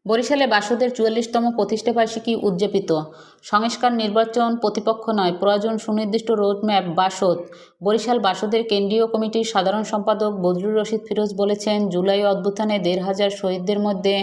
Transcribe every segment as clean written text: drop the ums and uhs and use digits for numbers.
বরিশালে বাসদের ৪৪তম প্রতিষ্ঠাবার্ষিকী উদযাপিত। সংস্কার নির্বাচন প্রতিপক্ষ নয়, প্রয়োজন সুনির্দিষ্ট রোডম্যাপ। বাসদ। বরিশাল বাসদের কেন্দ্রীয় কমিটির সাধারণ সম্পাদক বজলুর রশিদ ফিরোজ বলেছেন, জুলাই অভ্যুত্থানে ১৫০০ শহীদদের মধ্যে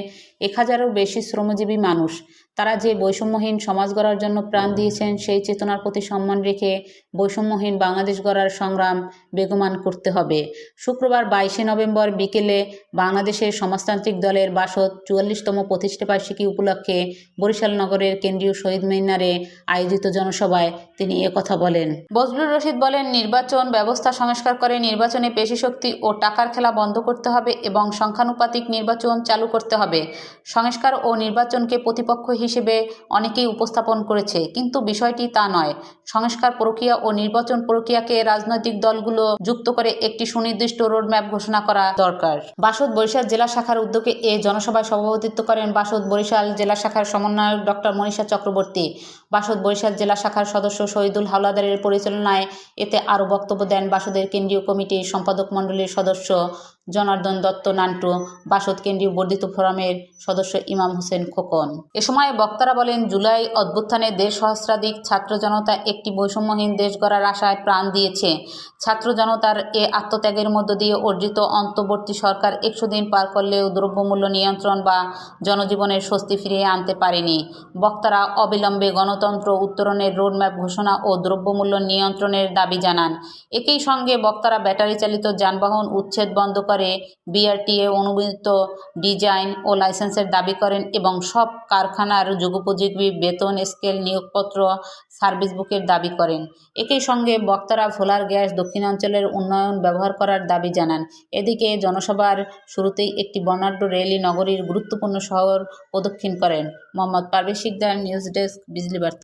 ১,০০০-এরও বেশি শ্রমজীবী মানুষ। তারা যে বৈষম্যহীন সমাজ গড়ার জন্য প্রাণ দিয়েছেন, সেই চেতনার প্রতি সম্মান রেখে বৈষম্যহীন বাংলাদেশ গড়ার সংগ্রাম বেগবান করতে হবে। শুক্রবার ২২শে নভেম্বর বিকেলে বাংলাদেশের সমাজতান্ত্রিক দলের বাসদ ৪৪তম প্রতিষ্ঠাবার্ষিকী উপলক্ষে বরিশাল নগরের কেন্দ্রীয় শহীদ মিনারে আয়োজিত জনসভায় তিনি একথা বলেন। বজলুর রশিদ বলেন, নির্বাচন ব্যবস্থা সংস্কার করে নির্বাচনে পেশিশক্তি ও টাকার খেলা বন্ধ করতে হবে এবং সংখ্যানুপাতিক নির্বাচন চালু করতে হবে। সংস্কার ও নির্বাচনকে প্রতিপক্ষ হিসেবে অনেকেই উপস্থাপন করেছে, কিন্তু বিষয়টি তা নয়। সংস্কার প্রক্রিয়া ও নির্বাচন প্রক্রিয়াকে রাজনৈতিক দলগুলো যুক্ত করে একটি সুনির্দিষ্ট রোডম্যাপ ঘোষণা করা দরকার। বাসদ বরিশাল জেলা শাখার উদ্যোগে এ জনসভায় সভাপতিত্ব করেন বাসদ বরিশাল জেলা শাখার সমন্বয়ক ডক্টর মনীষা চক্রবর্তী। বাসদ বরিশাল জেলা শাখার সদস্য শহীদুল হাওলাদারের পরিচালনায় এতে আরও বক্তব্য দেন বাসদের কেন্দ্রীয় কমিটির সম্পাদক মণ্ডলীর সদস্য জনার্দন দত্ত নান্টু, বাসদ কেন্দ্রীয় বর্ধিত ফোরামের সদস্য ইমাম হোসেন খোকন। এ সময় বক্তারা বলেন, জুলাই অভ্যুত্থানে ১.৫ সহস্রাধিক ছাত্র জনতা একটি বৈষম্যহীন দেশ গড়ার আশায় প্রাণ দিয়েছে। ছাত্র জনতার এ আত্মত্যাগের মধ্য দিয়ে অর্জিত অন্তর্বর্তী সরকার ১০০ দিন পার করলেও দ্রব্যমূল্য নিয়ন্ত্রণ বা জনজীবনের স্বস্তি ফিরিয়ে আনতে পারেনি। বক্তারা অবিলম্বে গণতন্ত্র উত্তরণের রোডম্যাপ ঘোষণা ও দ্রব্যমূল্য নিয়ন্ত্রণের দাবি জানান। একই সঙ্গে বক্তারা ব্যাটারি চালিত যানবাহন উচ্ছেদ বন্ধ করে বিআরটিএ অনুমোদিত ডিজাইন ও লাইসেন্সের দাবি করেন এবং সব কারখানার যুগোপযোগী বেতন স্কেল, নিয়োগপত্র, সার্ভিস বুকের দাবি করেন। একই সঙ্গে বক্তারা ভোলার গ্যাস দক্ষিণাঞ্চলের উন্নয়ন ব্যবহার করার দাবি জানান। এদিকে জনসভার শুরুতেই একটি বর্ণাঢ্য র্যালি নগরীর গুরুত্বপূর্ণ শহর প্রদক্ষিণ করেন। মোহাম্মদ পারভেজ শিকদার, নিউজ ডেস্ক, বিজলি বার্তা।